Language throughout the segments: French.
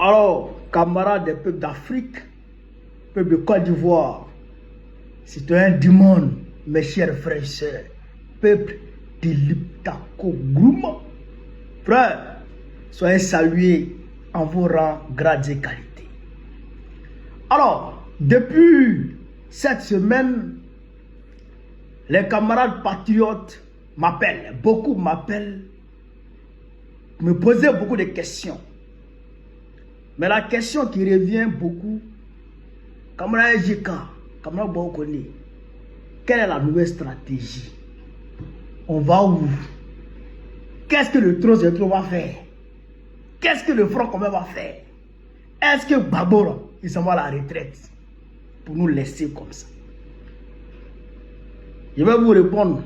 Alors, camarades des peuples d'Afrique, peuple de Côte d'Ivoire, citoyens du monde, mes chers frères et sœurs, peuple de l'Iptako Gouma, frères, soyez salués en vos rangs, grades et qualités. Alors, depuis cette semaine, les camarades patriotes m'appellent, beaucoup m'appellent, me posaient beaucoup de questions. Mais la question qui revient beaucoup, camarade JK, camarade Bokoni, quelle est la nouvelle stratégie? On va où? Qu'est-ce que le Trône va faire? Qu'est-ce que le Front commun va faire? Est-ce que Babora, il s'en va à la retraite pour nous laisser comme ça? Je vais vous répondre.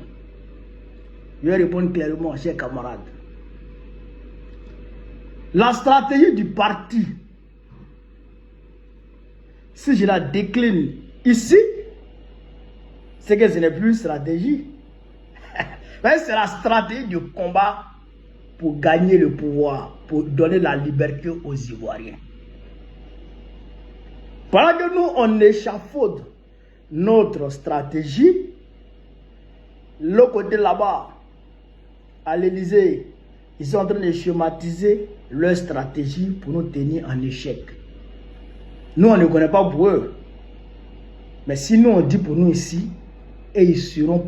Je vais répondre clairement, chers camarades. La stratégie du parti, si je la décline ici, c'est que ce n'est plus une stratégie. C'est la stratégie du combat pour gagner le pouvoir, pour donner la liberté aux Ivoiriens. Pendant que nous, on échafaude notre stratégie, le côté là-bas, à l'Élysée, ils sont en train de schématiser leur stratégie pour nous tenir en échec. Nous, on ne connaît pas pour eux. Mais si nous, on dit pour nous ici, et ils sauront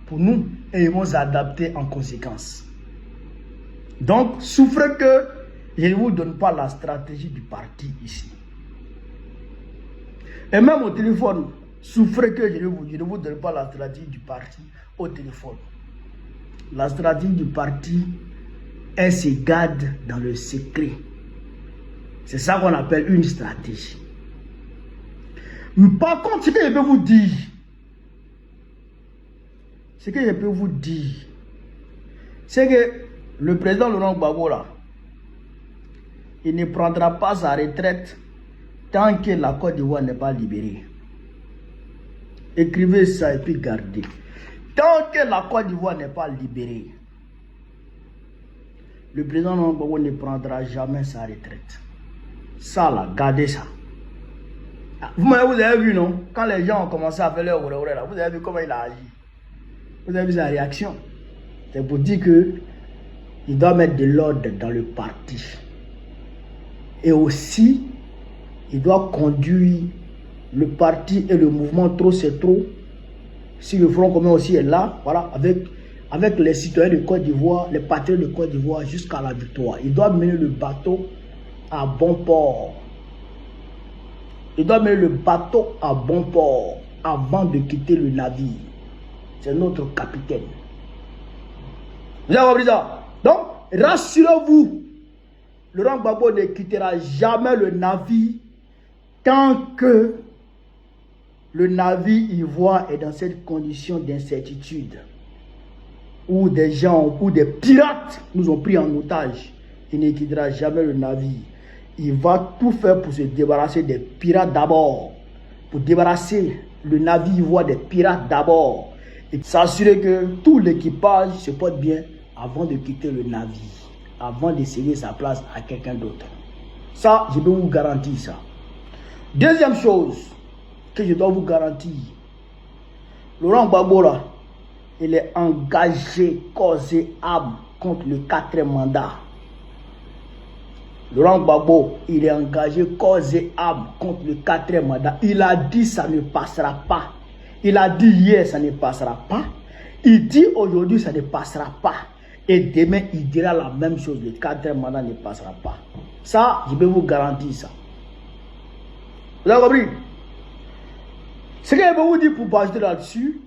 pour nous et ils vont s'adapter en conséquence. Donc, souffrez que je ne vous donne pas la stratégie du parti ici. Et même au téléphone, souffrez que je ne vous donne pas la stratégie du parti au téléphone. La stratégie du parti, elle se garde dans le secret. C'est ça qu'on appelle une stratégie. Par contre, ce que je peux vous dire, c'est que le président Laurent Gbagbo, là, il ne prendra pas sa retraite tant que la Côte d'Ivoire n'est pas libérée. Écrivez ça et puis gardez. Tant que la Côte d'Ivoire n'est pas libérée, le président Laurent Gbagbo ne prendra jamais sa retraite. Ça là, gardez ça. Vous avez vu, non? Quand les gens ont commencé à faire leur là, vous avez vu comment il a agi. Vous avez vu sa réaction. C'est pour dire que il doit mettre de l'ordre dans le parti. Et aussi, il doit conduire le parti et le mouvement trop c'est trop. Si le Front commun aussi est là, voilà, avec les citoyens de Côte d'Ivoire, les patriotes de Côte d'Ivoire jusqu'à la victoire. Il doit mener le bateau à bon port. Il doit mener le bateau à bon port avant de quitter le navire. C'est notre capitaine. Vous avez compris ça? Donc, rassurez-vous, Laurent Gbagbo ne quittera jamais le navire tant que le navire ivoire est dans cette condition d'incertitude. Où des gens, où des pirates nous ont pris en otage. Il ne quittera jamais le navire. Il va tout faire pour se débarrasser des pirates d'abord. Pour débarrasser le navire ivoire des pirates d'abord. Et s'assurer que tout l'équipage se porte bien avant de quitter le navire. Avant de céder sa place à quelqu'un d'autre. Ça, je peux vous garantir ça. Deuxième chose que je dois vous garantir. Laurent Gbagbo là, il est engagé corps et âme contre le 4e mandat. Laurent Gbagbo, il est engagé corps et âme contre le 4e mandat. Il a dit ça ne passera pas. Il a dit hier ça ne passera pas. Il dit aujourd'hui ça ne passera pas. Et demain il dira la même chose. Le 4e mandat ne passera pas. Ça, je peux vous garantir ça. Vous avez compris? Ce que je peux vous dire pour passer là-dessus,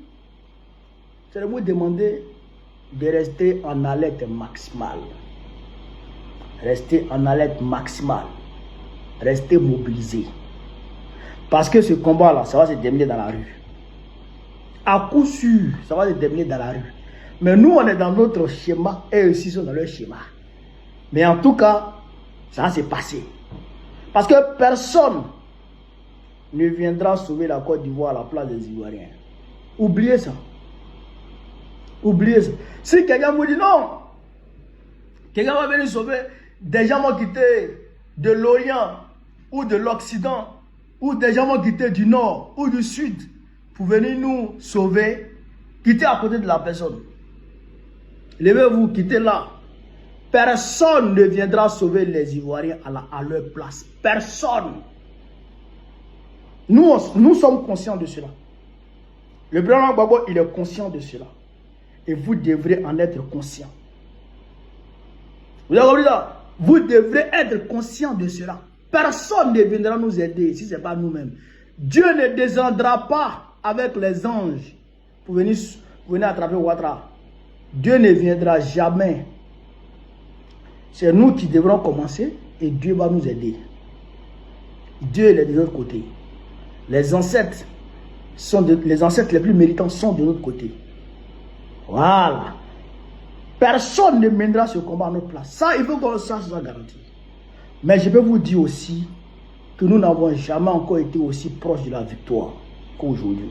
c'est de vous demander de rester en alerte maximale. Restez en alerte maximale. Restez mobilisés. Parce que ce combat-là, ça va se terminer dans la rue. À coup sûr, ça va se terminer dans la rue. Mais nous, on est dans notre schéma et eux aussi sont dans leur schéma. Mais en tout cas, ça va se passer. Parce que personne ne viendra sauver la Côte d'Ivoire à la place des Ivoiriens. Oubliez ça. Oubliez ça. Si quelqu'un vous dit non, quelqu'un va venir sauver, des gens vont quitter de l'Orient ou de l'Occident, ou des gens vont quitter du Nord ou du Sud pour venir nous sauver, quittez à côté de la personne. Levez-vous, quittez là. Personne ne viendra sauver les Ivoiriens à leur place. Personne. Nous sommes conscients de cela. Le président Gbagbo, il est conscient de cela. Et vous devrez en être conscient. Vous avez compris ça? Vous devrez être conscient de cela. Personne ne viendra nous aider si ce n'est pas nous-mêmes. Dieu ne descendra pas avec les anges pour venir attraper Ouattara. Dieu ne viendra jamais. C'est nous qui devrons commencer et Dieu va nous aider. Dieu est de notre côté. Les ancêtres les plus méritants sont de notre côté. Voilà. Personne ne mènera ce combat à notre place. Ça, il faut qu'on sache ça garantir. Mais je peux vous dire aussi que nous n'avons jamais encore été aussi proches de la victoire qu'aujourd'hui.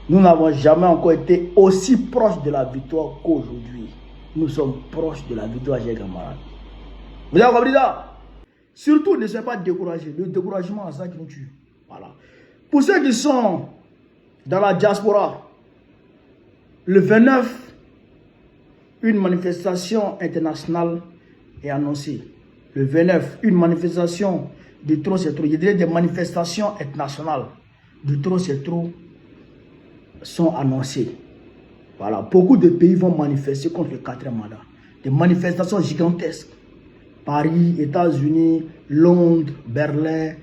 Nous n'avons jamais encore été aussi proches de la victoire qu'aujourd'hui. Nous sommes proches de la victoire, chers camarades. Vous avez compris ça? Surtout, ne soyez pas découragés. Le découragement, c'est ça qui nous tue. Voilà. Pour ceux qui sont dans la diaspora, le 29, une manifestation internationale est annoncée. Le 29, une manifestation de trop c'est trop. Je dirais des manifestations internationales de trop c'est trop sont annoncées. Voilà. Beaucoup de pays vont manifester contre le 4e mandat. Des manifestations gigantesques. Paris, États-Unis, Londres, Berlin.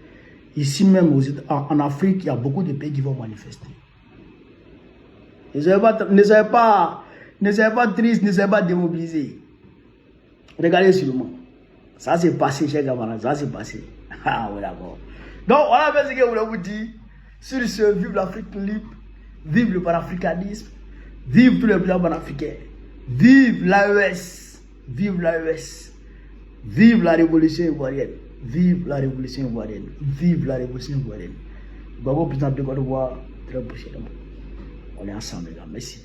Ici même en Afrique, il y a beaucoup de pays qui vont manifester. Ne soyez pas tristes, ne soyez pas démobilisés. Regardez seulement. Ça s'est passé, chers camarades, ça s'est passé. Ah oui, d'accord. Donc, voilà ce que je voulais vous dire. Sur ce, vive l'Afrique libre, vive le panafricanisme, vive tous les plans panafricains, vive l'AES, vive l'AES, vive la révolution ivoirienne, vive la révolution ivoirienne, vive la révolution ivoirienne. Gbagbo, président de Côte d'Ivoire, très prochainement. On est ensemble, les gars. Merci.